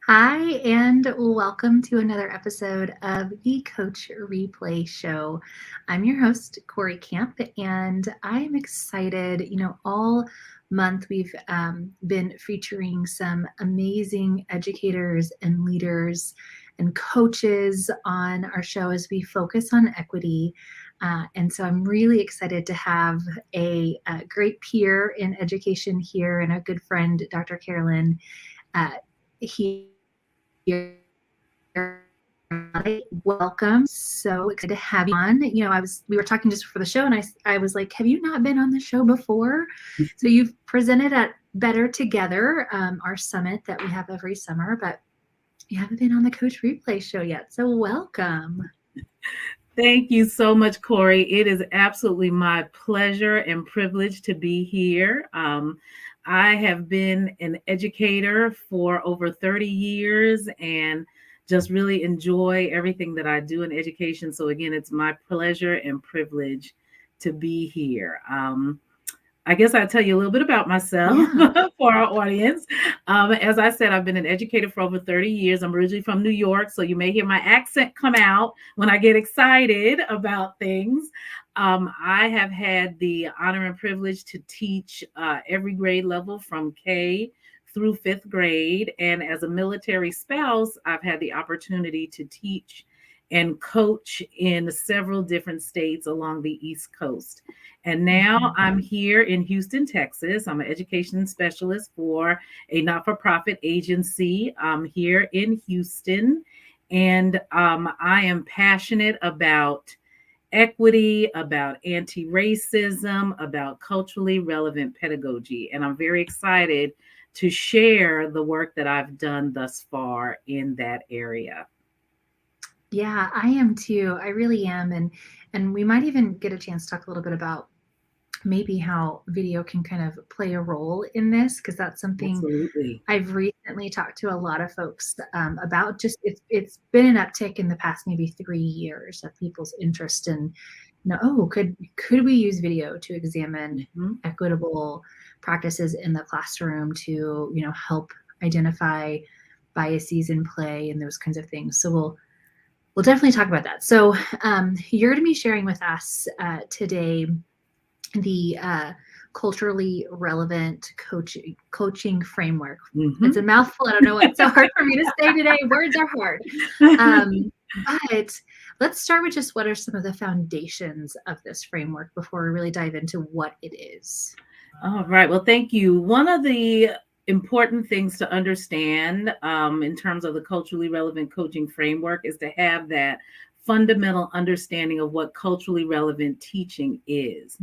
Hi, and welcome to another episode of the Coach Replay Show. I'm your host, Cory Camp, and I'm excited. All month we've been featuring some amazing educators and leaders and coaches on our show as we focus on equity. And so I'm really excited to have a great peer in education here and a good friend, Dr. Carolyn. Here. Welcome. So excited to have you on. We were talking just for the show, and I was like, have you not been on the show before? So you've presented at Better Together, our summit that we have every summer, but you haven't been on the Coach Replay show yet. So welcome. Thank you so much, Cory. It is absolutely my pleasure and privilege to be here. I have been an educator for over 30 years and just really enjoy everything that I do in education. So again, it's my pleasure and privilege to be here. I guess I'll tell you a little bit about myself for our audience. As I said, I've been an educator for over 30 years. I'm originally from New York, so you may hear my accent come out when I get excited about things. I have had the honor and privilege to teach every grade level from K through fifth grade. And as a military spouse, I've had the opportunity to teach and coach in several different states along the East Coast. And now I'm here in Houston, Texas. I'm an education specialist for a not-for-profit agency here in Houston. And I am passionate about equity, about anti-racism, about culturally relevant pedagogy. And I'm very excited to share the work that I've done thus far in that area. Yeah, I am too. I really am. And we might even get a chance to talk a little bit about maybe how video can kind of play a role in this, because that's something Absolutely. I've recently talked to a lot of folks about. Just it's been an uptick in the past maybe 3 years of people's interest in, could we use video to examine equitable practices in the classroom to help identify biases in play and those kinds of things. So we'll definitely talk about that. So you're going to be sharing with us today the culturally relevant coaching framework. It's a mouthful. I don't know. It's so hard for me to say today. Words are hard. But let's start with just what are some of the foundations of this framework before we really dive into what it is. All right. Well, thank you. One of the important things to understand in terms of the culturally relevant coaching framework is to have that fundamental understanding of what culturally relevant teaching is.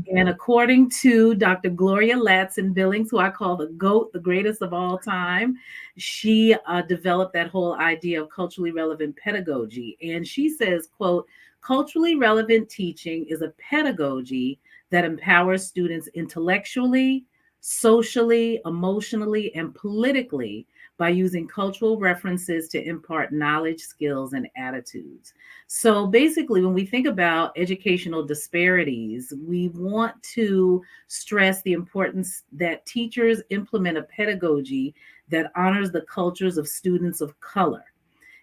And according to Dr. Gloria Ladson-Billings, who I call the GOAT, the greatest of all time, she developed that whole idea of culturally relevant pedagogy. And she says, quote, culturally relevant teaching is a pedagogy that empowers students intellectually, socially, emotionally, and politically by using cultural references to impart knowledge, skills, and attitudes. So basically, when we think about educational disparities, we want to stress the importance that teachers implement a pedagogy that honors the cultures of students of color.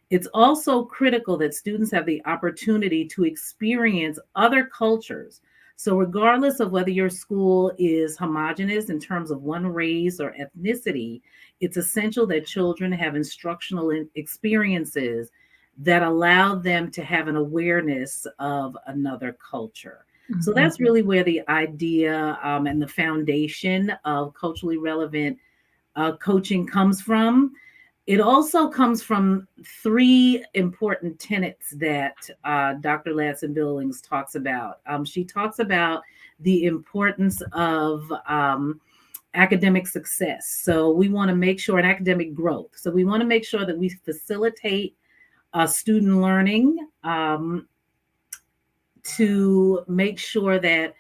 It's also critical that students have the opportunity to experience other cultures. So regardless of whether your school is homogenous in terms of one race or ethnicity, it's essential that children have instructional experiences that allow them to have an awareness of another culture. So that's really where the idea and the foundation of culturally relevant coaching comes from. It also comes from three important tenets that Dr. Ladson-Billings talks about. She talks about the importance of academic success. So we want to make sure, and academic growth. So we want to make sure that we facilitate student learning to make sure that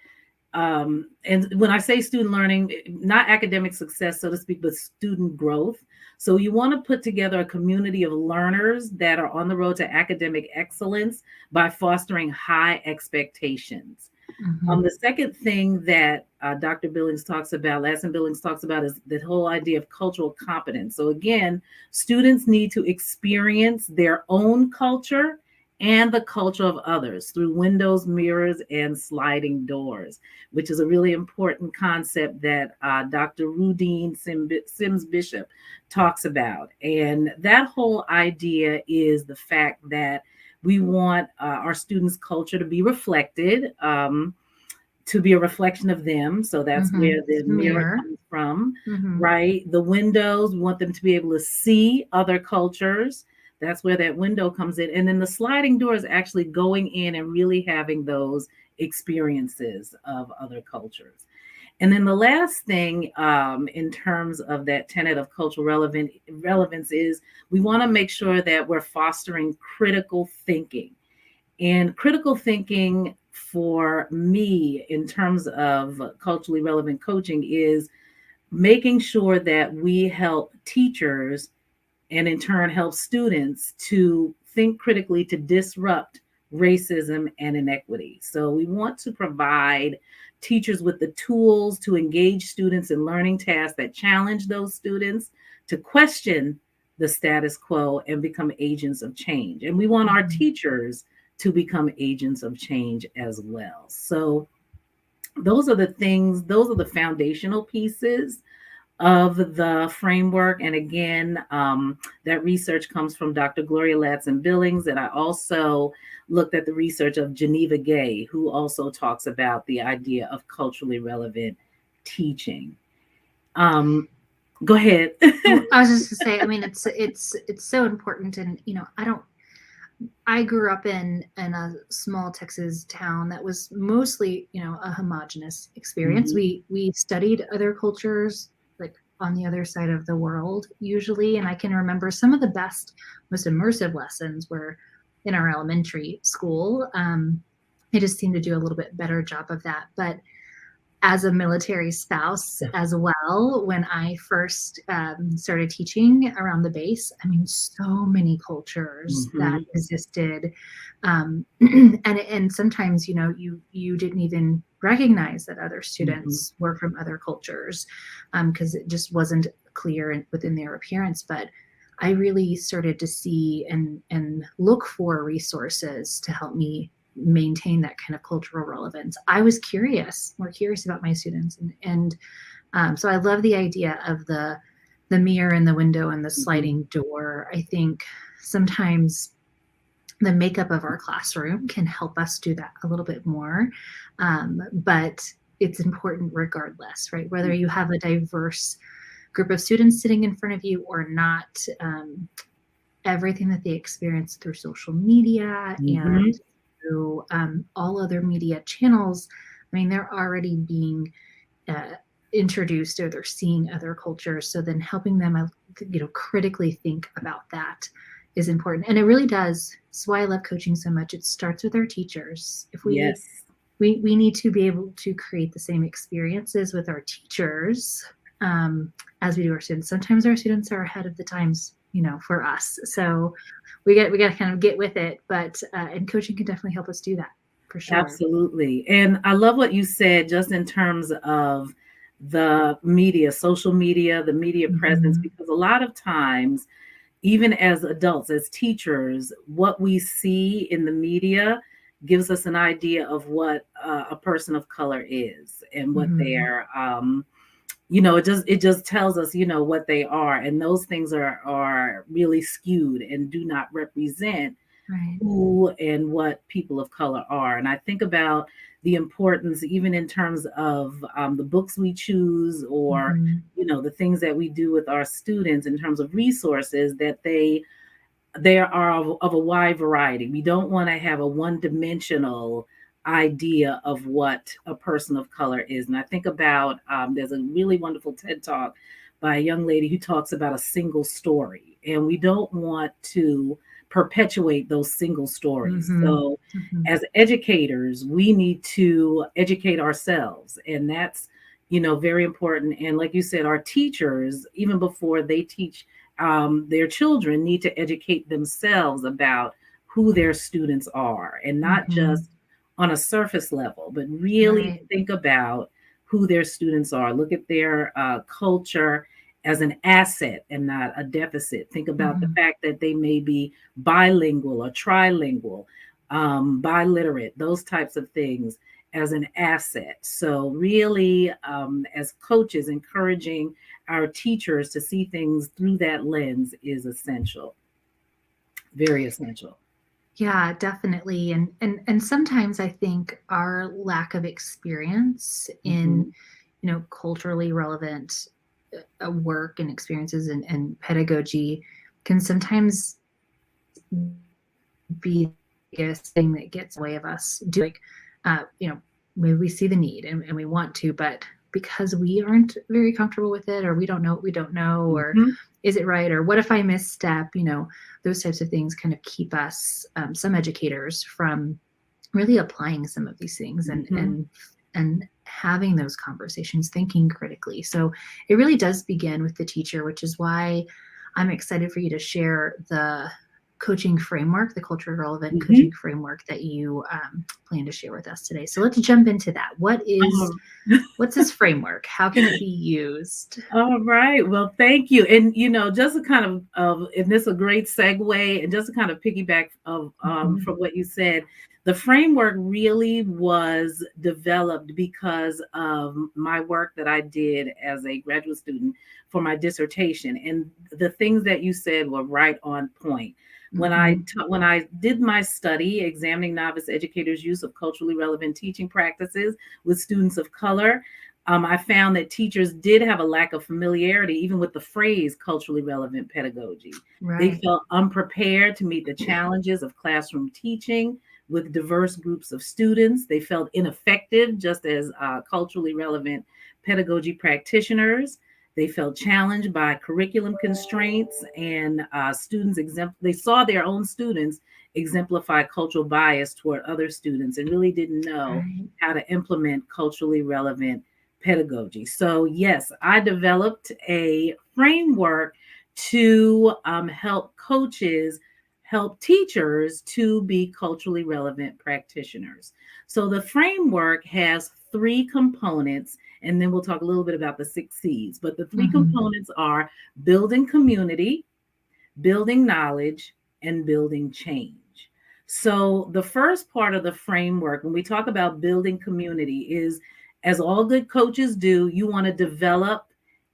and when I say student learning, not academic success, so to speak, but student growth. So you want to put together a community of learners that are on the road to academic excellence by fostering high expectations. The second thing that Dr. Billings talks about, Ladson Billings talks about, is the whole idea of cultural competence. So again, students need to experience their own culture and the culture of others through windows, mirrors, and sliding doors, which is a really important concept that Dr. Rudine Sims Bishop talks about. And that whole idea is the fact that we want our students' culture to be reflected, to be a reflection of them. So that's where the mirror comes from, right? The windows, we want them to be able to see other cultures. That's where that window comes in. And then the sliding door is actually going in and really having those experiences of other cultures. And then the last thing in terms of that tenet of cultural relevance is we want to make sure that we're fostering critical thinking. And critical thinking for me in terms of culturally relevant coaching is making sure that we help teachers and in turn help students to think critically to disrupt racism and inequity. So we want to provide teachers with the tools to engage students in learning tasks that challenge those students to question the status quo and become agents of change. And we want our teachers to become agents of change as well. So those are the things, those are the foundational pieces of the framework. And again, that research comes from Dr. Gloria Ladson Billings. And I also looked at the research of Geneva Gay, who also talks about the idea of culturally relevant teaching. Go ahead. I was just gonna say, I mean, it's so important. And, you know, I grew up in a small Texas town that was mostly, you know, a homogenous experience. We studied other cultures, like on the other side of the world usually. And I can remember some of the best, most immersive lessons were in our elementary school. I just seemed to do a little bit better job of that. But as a military spouse as well, when I first started teaching around the base, I mean, so many cultures that existed. And sometimes, you know, you didn't even recognize that other students were from other cultures because it just wasn't clear within their appearance. But I really started to see and look for resources to help me maintain that kind of cultural relevance. I was more curious about my students. And so I love the idea of the mirror and the window and the sliding door. I think sometimes the makeup of our classroom can help us do that a little bit more. But it's important regardless, right? Whether you have a diverse group of students sitting in front of you or not, everything that they experience through social media and through all other media channels, I mean, they're already being introduced or they're seeing other cultures. So then helping them, you know, critically think about that is important. And it really does. That's why I love coaching so much. It starts with our teachers. If we need to be able to create the same experiences with our teachers as we do our students. Sometimes our students are ahead of the times, you know, for us. So we got to kind of get with it, but and coaching can definitely help us do that for sure. Absolutely. And I love what you said just in terms of the media, social media, the media presence, because a lot of times, even as adults, as teachers, what we see in the media gives us an idea of what a person of color is and what they're you know, it just tells us, you know, what they are. And those things are really skewed and do not represent who and what people of color are. And I think about the importance, even in terms of the books we choose or, you know, the things that we do with our students in terms of resources, that they are of a wide variety. We don't want to have a one-dimensional idea of what a person of color is. And I think about there's a really wonderful TED Talk by a young lady who talks about a single story, and we don't want to perpetuate those single stories. So as educators, we need to educate ourselves, and that's, you know, very important. And like you said, our teachers, even before they teach their children, need to educate themselves about who their students are, and not just on a surface level, but really Right. think about who their students are. Look at their culture as an asset and not a deficit. Think about the Mhm. fact that they may be bilingual or trilingual, biliterate, those types of things as an asset. So, really, as coaches, encouraging our teachers to see things through that lens is essential, very essential. Yeah, definitely. And sometimes I think our lack of experience in, Mhm. culturally relevant work and experiences and pedagogy can sometimes be the biggest thing that gets in the way of us doing. Uh, you know, maybe we see the need and we want to, but because we aren't very comfortable with it, or we don't know what we don't know, or Mhm. is it right, or what if I misstep? Those types of things kind of keep us, some educators, from really applying some of these things and Mhm. and and having those conversations, thinking critically. So it really does begin with the teacher, which is why I'm excited for you to share the coaching framework, the culturally relevant Mhm. coaching framework that you plan to share with us today. So let's jump into that. Um, What's this framework? How can it be used? all right. Well, thank you. And just a kind and this is a great segue, and just to kind of piggyback Mhm. from what you said, the framework really was developed because of my work that I did as a graduate student for my dissertation, and the things that you said were right on point. Mhm. When I did my study examining novice educators' use of culturally relevant teaching practices with students of color, I found that teachers did have a lack of familiarity even with the phrase culturally relevant pedagogy. They Right. felt unprepared to meet the challenges of classroom teaching with diverse groups of students. They felt ineffective just as culturally relevant pedagogy practitioners. They felt challenged by curriculum constraints, and they saw their own students exemplify cultural bias toward other students and really didn't know Right. how to implement culturally relevant pedagogy. So, yes, I developed a framework to help teachers to be culturally relevant practitioners. So, the framework has three components, and then we'll talk a little bit about the 6 C's. But the three Mhm. components are building community, building knowledge, and building change. So, the first part of the framework, when we talk about building community, is as all good coaches do, you want to develop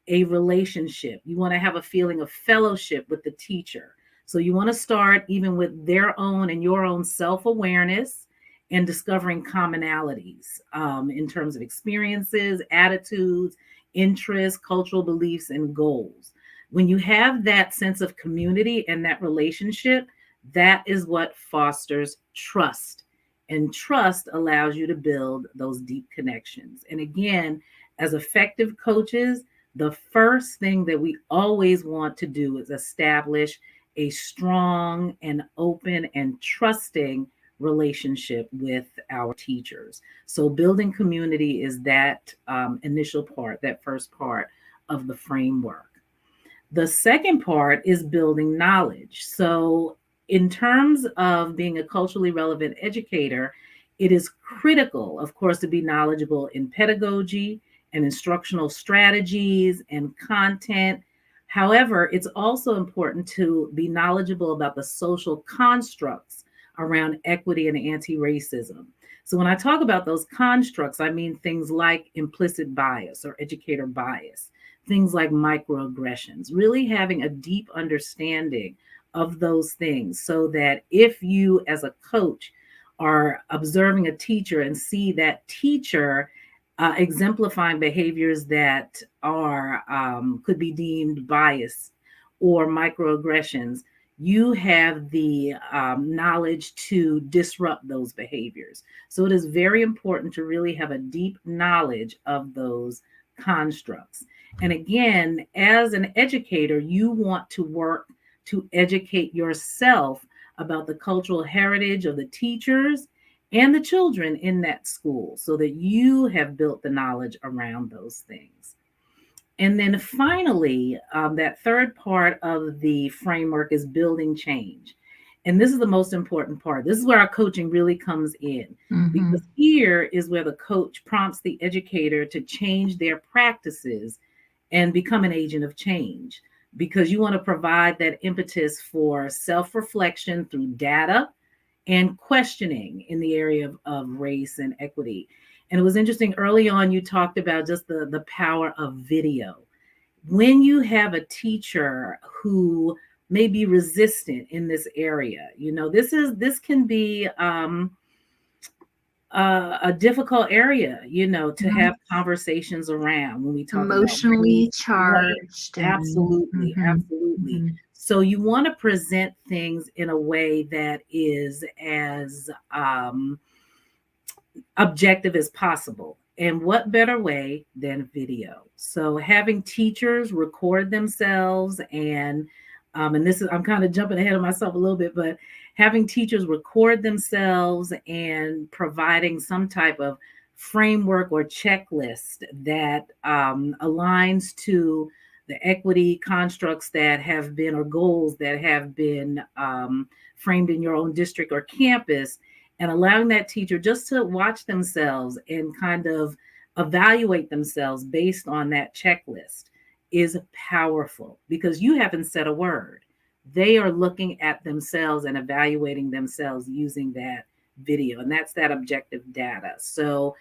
a relationship. You want to have a feeling of fellowship with the teacher. So, you want to start even with their own and your own self awareness and discovering commonalities in terms of experiences, attitudes, interests, cultural beliefs, and goals. When you have that sense of community and that relationship, that is what fosters trust. And trust allows you to build those deep connections. And again, as effective coaches, the first thing that we always want to do is establish a strong and open and trusting relationship with our teachers. So, building community is that initial part, that first part of the framework. The second part is building knowledge. So, in terms of being a culturally relevant educator, it is critical, of course, to be knowledgeable in pedagogy and instructional strategies and content. However, it's also important to be knowledgeable about the social constructs around equity and anti racism. So, when I talk about those constructs, I mean things like implicit bias or educator bias, things like microaggressions, really having a deep understanding of those things so that if you, as a coach, are observing a teacher and see that teacher exemplifying behaviors that are could be deemed bias or microaggressions, you have the knowledge to disrupt those behaviors. So it is very important to really have a deep knowledge of those constructs. And again, as an educator, you want to work to educate yourself about the cultural heritage of the teachers and the children in that school so that you have built the knowledge around those things. And then finally, that third part of the framework is building change. And this is the most important part. This is where our coaching really comes in, because here is where the coach prompts the educator to change their practices and become an agent of change, because you want to provide that impetus for self-reflection through data and questioning in the area of race and equity. And it was interesting, early on, you talked about just the power of video. When you have a teacher who may be resistant in this area, this can be a difficult area, to have conversations around when we talk emotionally about charged. Right. Absolutely. Absolutely. So you want to present things in a way that is as objective as possible. And what better way than video? So having teachers record themselves and this is, I'm kind of jumping ahead of myself a little bit, but having teachers record themselves and providing some type of framework or checklist that aligns to the equity constructs that have been, or goals that have been framed in your own district or campus, and allowing that teacher just to watch themselves and kind of evaluate themselves based on that checklist is powerful, because you haven't said a word. They are looking at themselves and evaluating themselves using that video, and that's that objective data. So,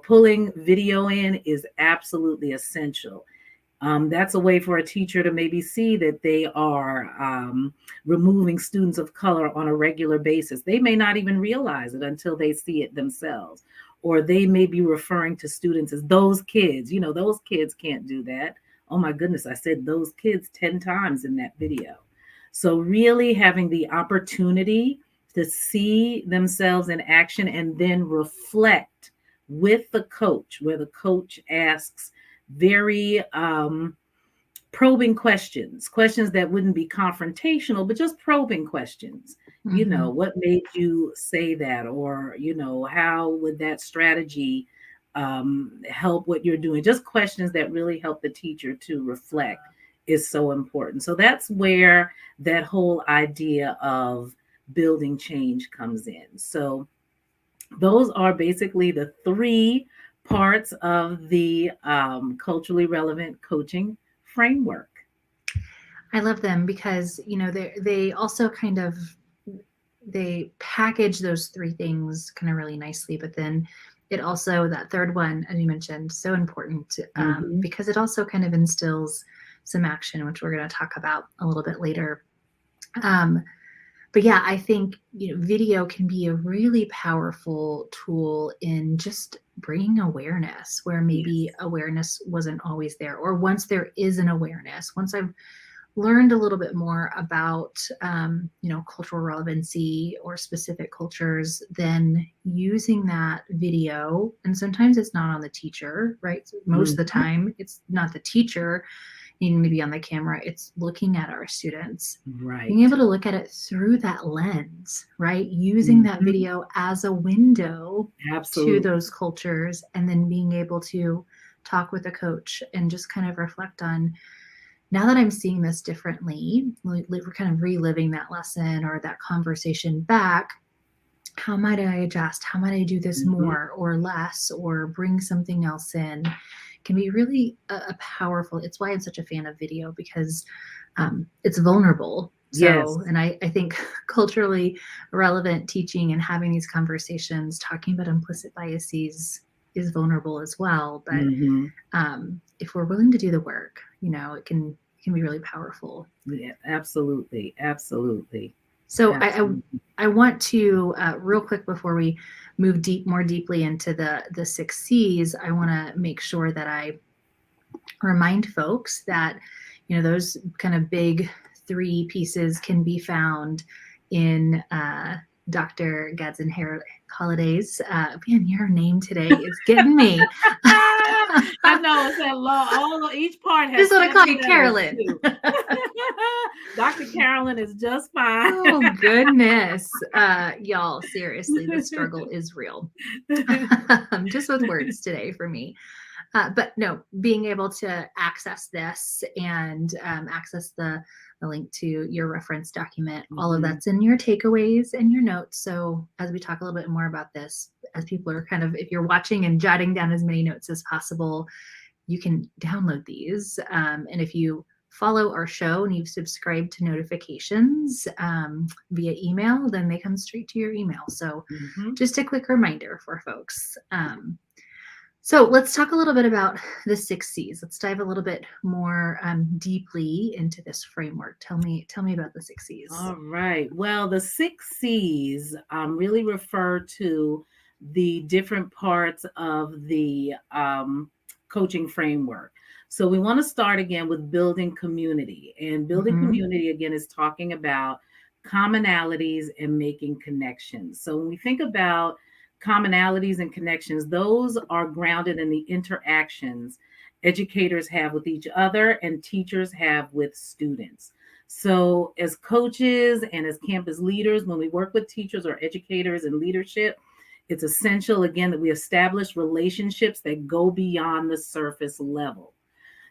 pulling video in is absolutely essential. That's a way for a teacher to maybe see that they are removing students of color on a regular basis. They may not even realize it until they see it themselves, or they may be referring to students as those kids. Those kids can't do that. Oh my goodness, I said those kids 10 times in that video. So really having the opportunity to see themselves in action and then reflect with the coach, where the coach asks very probing questions that wouldn't be confrontational, but just probing questions. What made you say that? Or, how would that strategy help what you're doing? Just questions that really help the teacher to reflect is so important. So that's where that whole idea of building change comes in. So those are basically the three parts of the culturally relevant coaching framework. I love them because, they also they package those three things kind of really nicely, but then it also, that third one, as you mentioned, so important because it also kind of instills some action, which we're going to talk about a little bit later. But yeah, I think, video can be a really powerful tool in just bringing awareness where maybe awareness wasn't always there, or once there is an awareness, once I've learned a little bit more about, cultural relevancy or specific cultures, then using that video, and sometimes it's not on the teacher, right? So most of the time it's not the teacher needing to be on the camera, it's looking at our students, right? Being able to look at it through that lens, right? Using that video as a window to those cultures, and then being able to talk with a coach and just kind of reflect on, now that I'm seeing this differently, we're kind of reliving that lesson or that conversation back. How might I adjust? How might I do this more or less, or bring something else in? Can be really a powerful. It's why I'm such a fan of video, because it's vulnerable. So, and I think culturally relevant teaching and having these conversations, talking about implicit biases, is vulnerable as well. But if we're willing to do the work, it can be really powerful. Yeah, absolutely. So I want to real quick, before we move more deeply into the 6 C's, I want to make sure that I remind folks that those kind of big 3 pieces can be found in Dr. Gadsden-Holliday's. Man, your name today is getting me. I know, it's that long. Each part has. This is what I call you, Carolyn. Dr. Carolyn is just fine. Oh goodness, y'all! Seriously, the struggle is real. Just with words today for me. But no, being able to access this and access the link to your reference document, all of that's in your takeaways and your notes. So as we talk a little bit more about this, as people are kind of, if you're watching and jotting down as many notes as possible, you can download these. And if you follow our show and you've subscribed to notifications via email, then they come straight to your email. So just a quick reminder for folks. So let's talk a little bit about the 6 C's. Let's dive a little bit more deeply into this framework. Tell me about the 6 C's. All right. Well, the 6 C's really refer to the different parts of the coaching framework. So we want to start again with building community. And building community, again, is talking about commonalities and making connections. So when we think about commonalities and connections, those are grounded in the interactions educators have with each other and teachers have with students. So as coaches and as campus leaders, when we work with teachers or educators in leadership, it's essential, again, that we establish relationships that go beyond the surface level.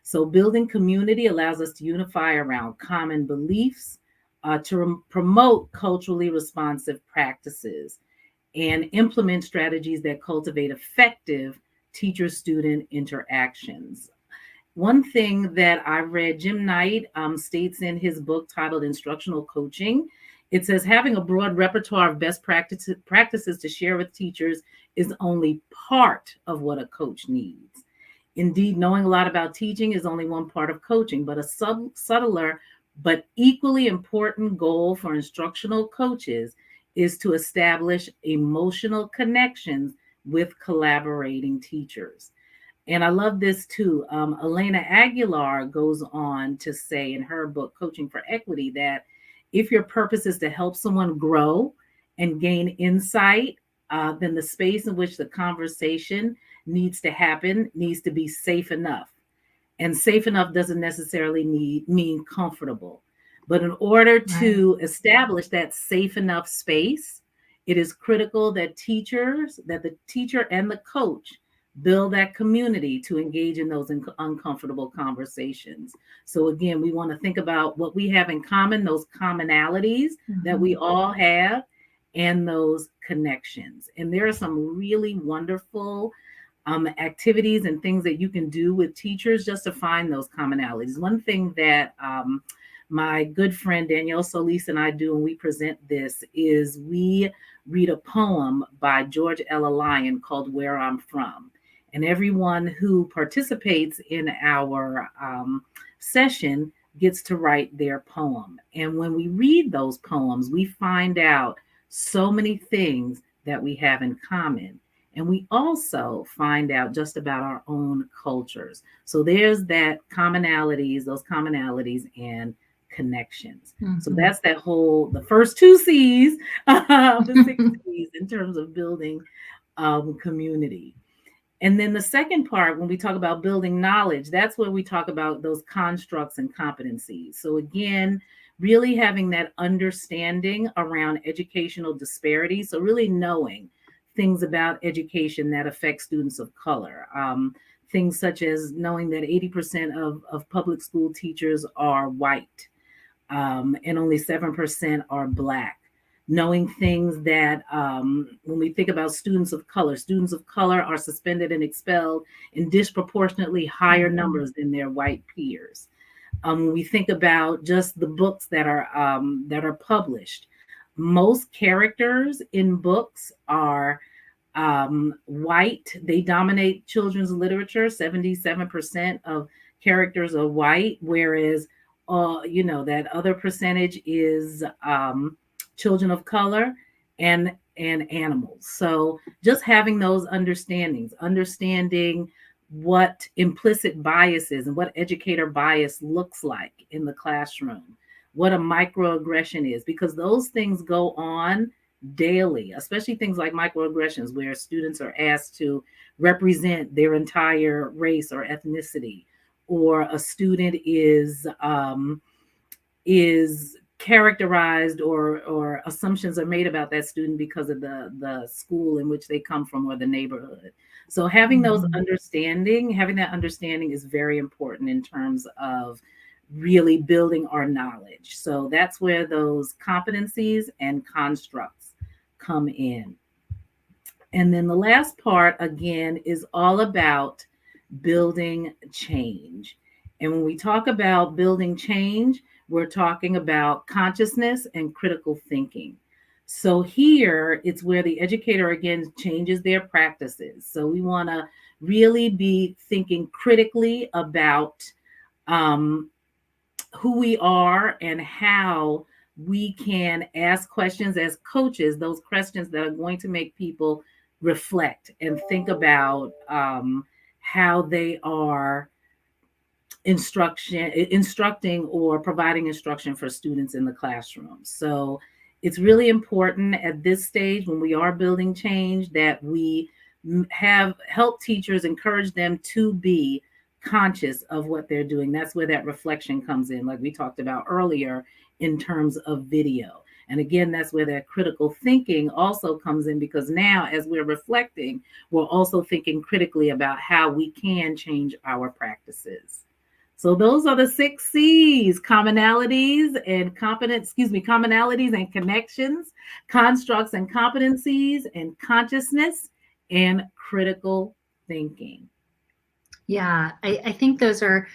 So building community allows us to unify around common beliefs, to promote culturally responsive practices, and implement strategies that cultivate effective teacher-student interactions. One thing that I read, Jim Knight states in his book titled Instructional Coaching, it says having a broad repertoire of best practices to share with teachers is only part of what a coach needs. Indeed, knowing a lot about teaching is only one part of coaching, but a subtler but equally important goal for instructional coaches is to establish emotional connections with collaborating teachers. And I love this too. Elena Aguilar goes on to say in her book, Coaching for Equity, that if your purpose is to help someone grow and gain insight, then the space in which the conversation needs to happen needs to be safe enough. And safe enough doesn't necessarily mean comfortable. But in order to establish that safe enough space, it is critical that the teacher and the coach build that community to engage in those uncomfortable conversations. So again, we want to think about what we have in common, those commonalities that we all have, and those connections. And there are some really wonderful activities and things that you can do with teachers just to find those commonalities. One thing that my good friend Danielle Solis and I do when we present this is we read a poem by George Ella Lyon called Where I'm From. And everyone who participates in our session gets to write their poem. And when we read those poems, we find out so many things that we have in common. And we also find out just about our own cultures. So there's those commonalities and connections. So that's the first 2 C's, the 6 C's in terms of building community. And then the second part, when we talk about building knowledge, that's where we talk about those constructs and competencies. So again, really having that understanding around educational disparities. So really knowing things about education that affect students of color. Things such as knowing that 80% of public school teachers are white, and only 7% are Black. Knowing things that when we think about students of color are suspended and expelled in disproportionately higher numbers than their white peers. When we think about just the books that are published, most characters in books are white. They dominate children's literature. 77% of characters are white, whereas that other percentage is children of color and animals. So just having those understanding what implicit bias is and what educator bias looks like in the classroom, what a microaggression is, because those things go on daily, especially things like microaggressions where students are asked to represent their entire race or ethnicity, or a student is characterized or assumptions are made about that student because of the school in which they come from or the neighborhood. So having that understanding is very important in terms of really building our knowledge. So that's where those competencies and constructs come in. And then the last part, again, is all about building change. And when we talk about building change, we're talking about consciousness and critical thinking. So here it's where the educator again changes their practices. So we want to really be thinking critically about who we are and how we can ask questions as coaches, those questions that are going to make people reflect and think about how they are instructing or providing instruction for students in the classroom. So it's really important at this stage when we are building change that we have help teachers, encourage them to be conscious of what they're doing. That's where that reflection comes in, like we talked about earlier in terms of video. And again, that's where that critical thinking also comes in, because now as we're reflecting, we're also thinking critically about how we can change our practices. So those are the 6 C's: commonalities and commonalities and connections, constructs and competencies, and consciousness and critical thinking. Yeah, I think those are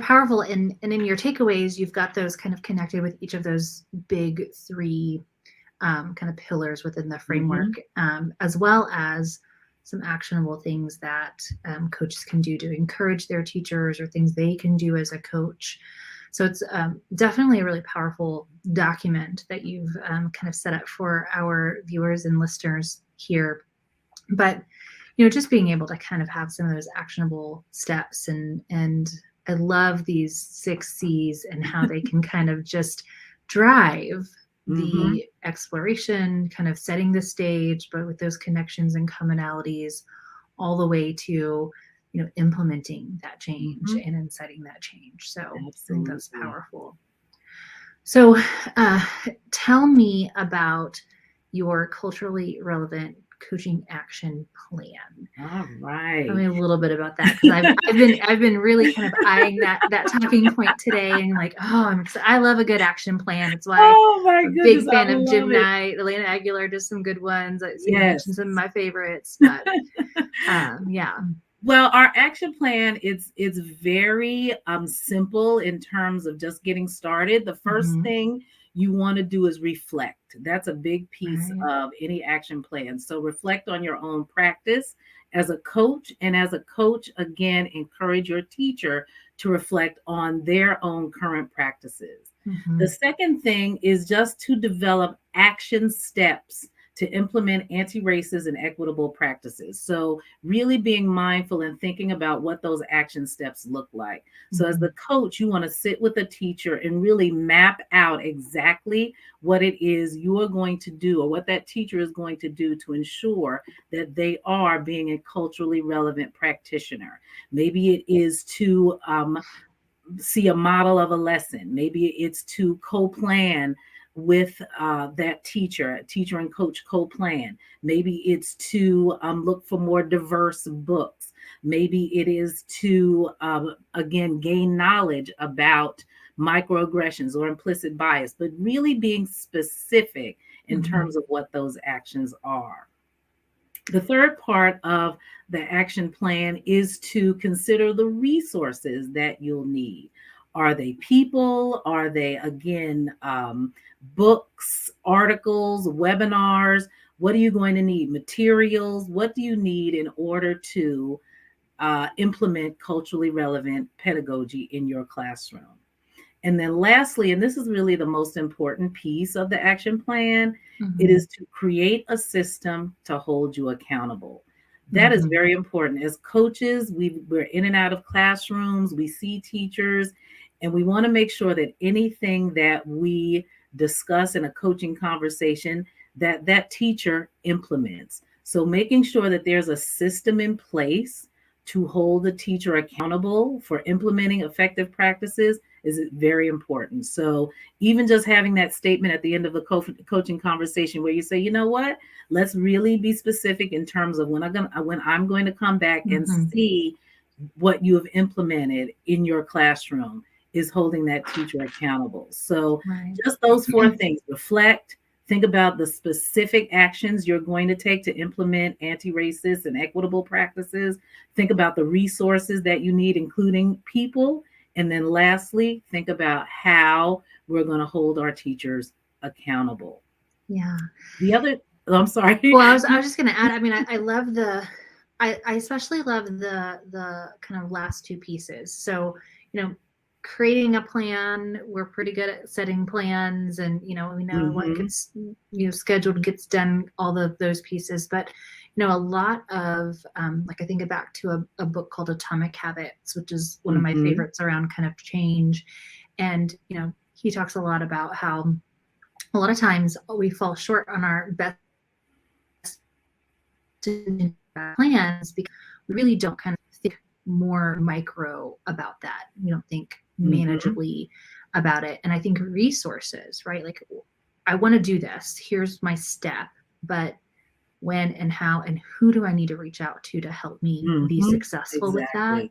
powerful, and in your takeaways, you've got those kind of connected with each of those big 3 kind of pillars within the framework, as well as some actionable things that coaches can do to encourage their teachers, or things they can do as a coach. So it's definitely a really powerful document that you've kind of set up for our viewers and listeners here. But just being able to kind of have some of those actionable steps, and I love these 6 C's and how they can kind of just drive the exploration, kind of setting the stage, but with those connections and commonalities all the way to, implementing that change and inciting that change. So I think that's powerful. So tell me about your culturally relevant coaching action plan. All right. Tell me a little bit about that, because I've been really kind of eyeing that talking point today, and like, I love a good action plan. It's why I'm a big fan of Jim Knight. Elena Aguilar does some good ones. I mentioned some of my favorites, but yeah. Well, our action plan it's very simple in terms of just getting started. The first thing you want to do is reflect. That's a big piece of any action plan. So reflect on your own practice as a coach, and as a coach, again, encourage your teacher to reflect on their own current practices. The second thing is just to develop action steps to implement anti-racist and equitable practices. So really being mindful and thinking about what those action steps look like. So as the coach, you want to sit with a teacher and really map out exactly what it is you are going to do, or what that teacher is going to do to ensure that they are being a culturally relevant practitioner. Maybe it is to see a model of a lesson. Maybe it's to co-plan with that teacher and coach co-plan. Maybe it's to look for more diverse books. Maybe it is to, again, gain knowledge about microaggressions or implicit bias, but really being specific in terms of what those actions are. The third part of the action plan is to consider the resources that you'll need. Are they people? Are they, again, books, articles, webinars? What are you going to need? Materials? What do you need in order to implement culturally relevant pedagogy in your classroom? And then lastly, and this is really the most important piece of the action plan, it is to create a system to hold you accountable. That is very important. As coaches, we're in and out of classrooms, we see teachers, and we want to make sure that anything that we discuss in a coaching conversation, that teacher implements. So making sure that there's a system in place to hold the teacher accountable for implementing effective practices is very important. So even just having that statement at the end of the coaching conversation where you say, you know what, let's really be specific in terms of when I'm going to come back and see what you have implemented in your classroom, is holding that teacher accountable. So just those 4 things: reflect, think about the specific actions you're going to take to implement anti-racist and equitable practices. Think about the resources that you need, including people. And then lastly, think about how we're going to hold our teachers accountable. Yeah. The other, I'm sorry. Well, I was just going to add, I mean, I love I especially love the kind of last 2 pieces. So, creating a plan, we're pretty good at setting plans, and we know what gets scheduled gets done, all of those pieces. But a lot of like, I think back to a book called Atomic Habits, which is one of my favorites around kind of change. And he talks a lot about how a lot of times we fall short on our best plans because we really don't kind of think more micro about that. We don't think manageably about it. And I think resources, right? Like, I want to do this. Here's my step, but when and how and who do I need to reach out to help me be successful with that?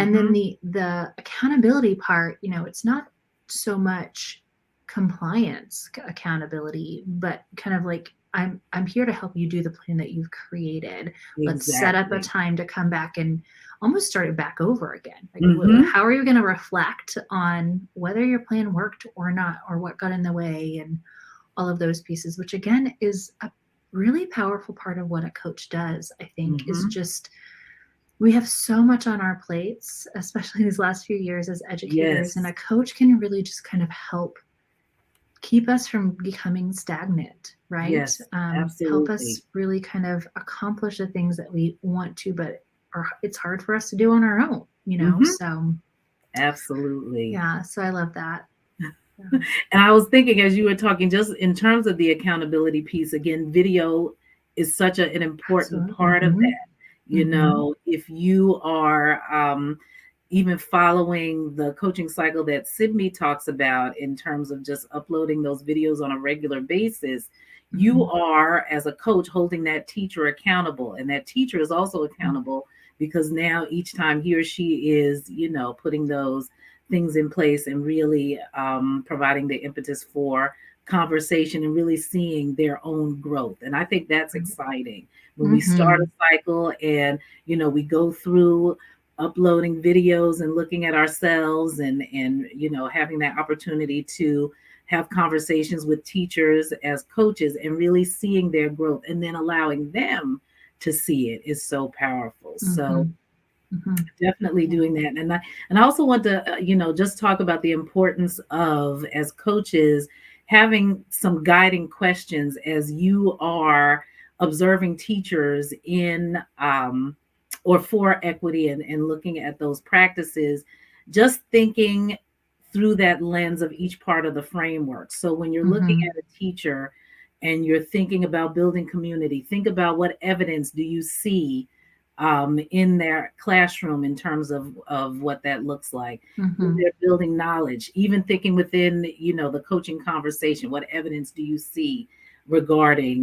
And then the accountability part, it's not so much compliance accountability, but kind of like, I'm here to help you do the plan that you've created. Let's set up a time to come back and almost start it back over again. Like, how are you going to reflect on whether your plan worked or not, or what got in the way, and all of those pieces, which again is a really powerful part of what a coach does, I think, is just, we have so much on our plates, especially these last few years as educators, and a coach can really just kind of help keep us from becoming stagnant, right? Yes, absolutely. Help us really kind of accomplish the things that we want to, but it's hard for us to do on our own, so. Absolutely. Yeah, so I love that. Yeah. And I was thinking, as you were talking, just in terms of the accountability piece, again, video is such an important part of that. If you are even following the coaching cycle that Sibme talks about in terms of just uploading those videos on a regular basis, you are, as a coach, holding that teacher accountable. And that teacher is also accountable because now each time he or she is, putting those things in place and really providing the impetus for conversation and really seeing their own growth. And I think that's exciting when we start a cycle and, we go through uploading videos and looking at ourselves and having that opportunity to have conversations with teachers as coaches and really seeing their growth and then allowing them to see it is so powerful. So definitely doing that. And I also want to, just talk about the importance of, as coaches, having some guiding questions as you are observing teachers in or for equity and looking at those practices, just thinking through that lens of each part of the framework. So when you're looking at a teacher and you're thinking about building community, think about what evidence do you see in their classroom in terms of what that looks like. They're building knowledge, even thinking within, the coaching conversation, what evidence do you see regarding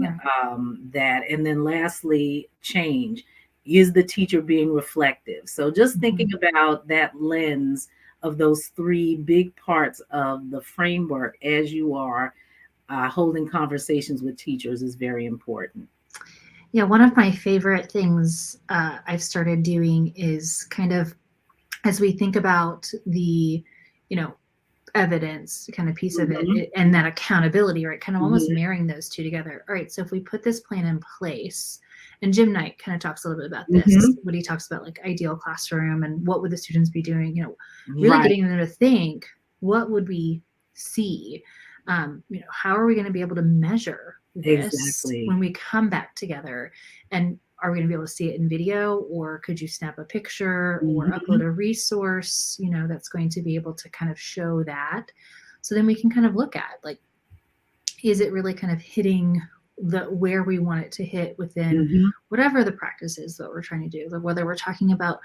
that? And then lastly, change. Is the teacher being reflective? So just thinking about that lens of those 3 big parts of the framework as you are holding conversations with teachers is very important. Yeah, one of my favorite things I've started doing is kind of, as we think about the, evidence kind of piece of it and that accountability, right? Kind of almost marrying those 2 together. All right, so if we put this plan in place, and Jim Knight kind of talks a little bit about this, when he talks about like ideal classroom and what would the students be doing, really getting them to think, what would we see? How are we going to be able to measure this when we come back together? And are we going to be able to see it in video, or could you snap a picture or upload a resource, that's going to be able to kind of show that? So then we can kind of look at, like, is it really kind of hitting where we want it to hit within whatever the practice is that we're trying to do, whether we're talking about,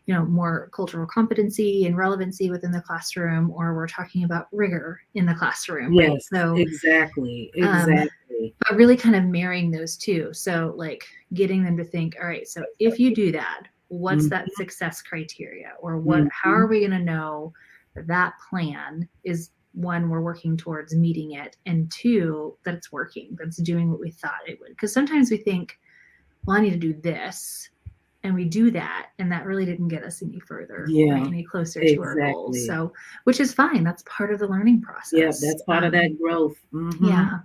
more cultural competency and relevancy within the classroom, or we're talking about rigor in the classroom, right? Yes, So exactly. but really kind of marrying those two. So like getting them to think, all right, so if you do that, what's that success criteria, or how are we going to know that plan is, one, we're working towards meeting it, and two, that it's working, that's doing what we thought it would. Because sometimes we think, well, I need to do this, and we do that, and that really didn't get us any further, right, any closer to our goals. So, which is fine. That's part of the learning process. Yeah, that's part of that growth. Yeah.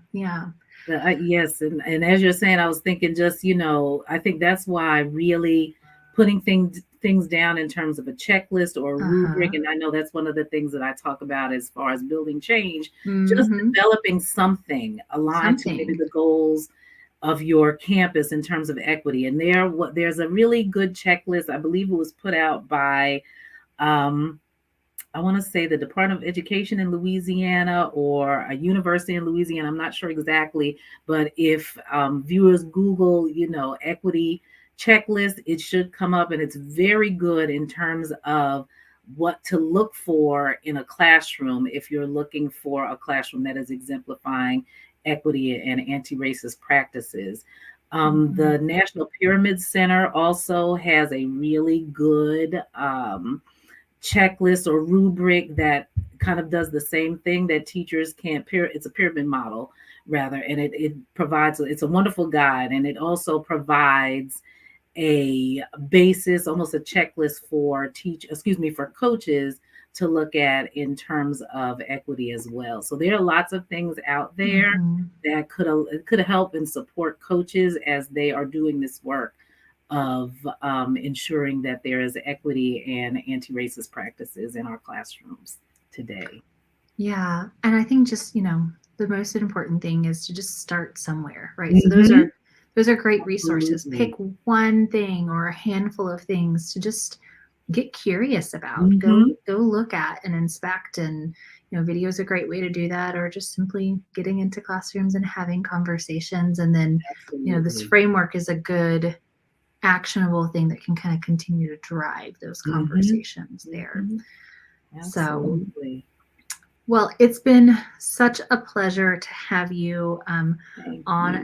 Yes, and as you're saying, I was thinking just, I think that's why really putting things down in terms of a checklist or a rubric, and I know that's one of the things that I talk about as far as building change, just developing something aligned to maybe the goals of your campus in terms of equity. And there's a really good checklist. I believe it was put out by I want to say the Department of Education in Louisiana or a university in Louisiana. I'm not sure exactly, but if viewers Google, equity checklist, it should come up, and it's very good in terms of what to look for in a classroom if you're looking for a classroom that is exemplifying equity and anti-racist practices. The National Pyramid Center also has a really good checklist or rubric that kind of does the same thing that teachers can't. It's a pyramid model rather, and it provides, it's a wonderful guide, and it also provides a basis, almost a checklist for coaches to look at in terms of equity as well. So there are lots of things out there that could help and support coaches as they are doing this work of ensuring that there is equity and anti-racist practices in our classrooms today. Yeah. And I think just, the most important thing is to just start somewhere, right? So those are great resources. Pick one thing or a handful of things to just get curious about. Go look at and inspect, and video is a great way to do that, or just simply getting into classrooms and having conversations. And then this framework is a good actionable thing that can kind of continue to drive those conversations there. Absolutely. So, well, it's been such a pleasure to have you on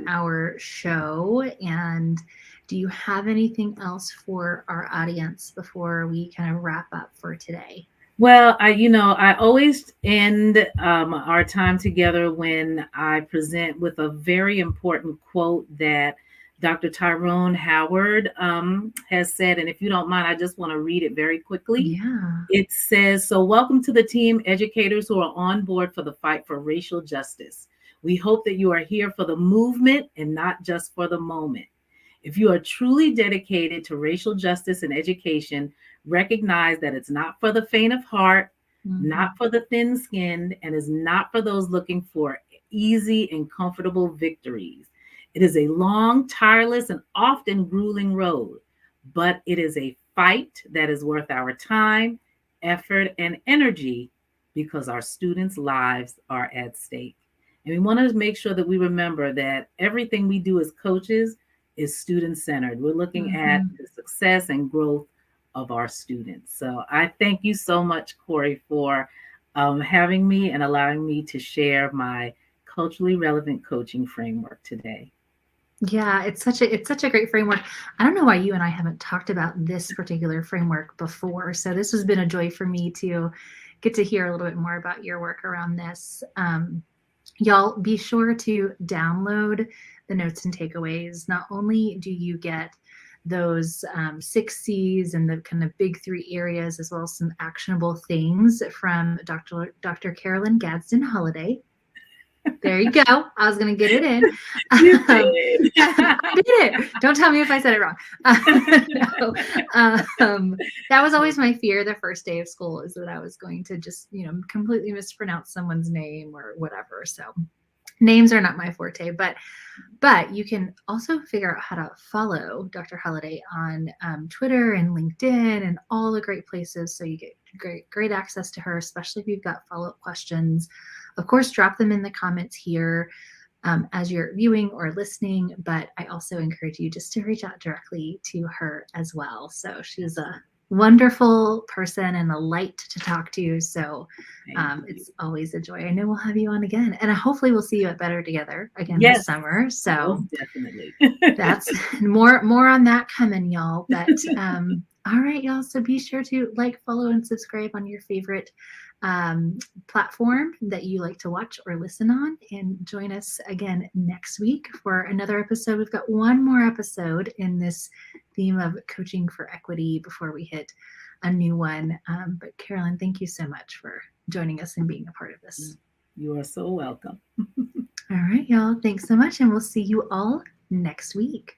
our show. And do you have anything else for our audience before we kind of wrap up for today? Well, I always end our time together when I present with a very important quote that Dr. Tyrone Howard has said. And if you don't mind, I just want to read it very quickly. Yeah. It says, "So welcome to the team, educators who are on board for the fight for racial justice. We hope that you are here for the movement and not just for the moment. If you are truly dedicated to racial justice and education, recognize that it's not for the faint of heart, not for the thin-skinned, and is not for those looking for easy and comfortable victories. It is a long, tireless, and often grueling road, but it is a fight that is worth our time, effort, and energy because our students' lives are at stake." And we want to make sure that we remember that everything we do as coaches is student-centered. We're looking at the success and growth of our students. So I thank you so much, Cory, for having me and allowing me to share my culturally relevant coaching framework today. Yeah, it's such a great framework. I don't know why you and I haven't talked about this particular framework before. So this has been a joy for me to get to hear a little bit more about your work around this. Y'all be sure to download the notes and takeaways. Not only do you get those 6 C's and the kind of big 3 areas, as well as some actionable things from Dr. Carolyn Gadsden-Holliday. There you go. I was going to get it in. You did. I did it. Don't tell me if I said it wrong. That was always my fear the first day of school, is that I was going to just, completely mispronounce someone's name or whatever. So names are not my forte, but you can also figure out how to follow Dr. Holliday on Twitter and LinkedIn and all the great places. So you get great access to her, especially if you've got follow-up questions. Of course, drop them in the comments here as you're viewing or listening, but I also encourage you just to reach out directly to her as well. So she's a wonderful person and a light to talk to. So it's You. always a joy. I know we'll have you on again, and hopefully we'll see you at Better Together again Yes, this summer. So most definitely. that's more on that coming, y'all. But all right, y'all. So be sure to like, follow, and subscribe on your favorite platform that you like to watch or listen on, and join us again next week for another episode. We've got one more episode in this theme of coaching for equity before we hit a new one. But Carolyn, thank you so much for joining us and being a part of this. You are so welcome. All right, y'all. Thanks so much, and we'll see you all next week.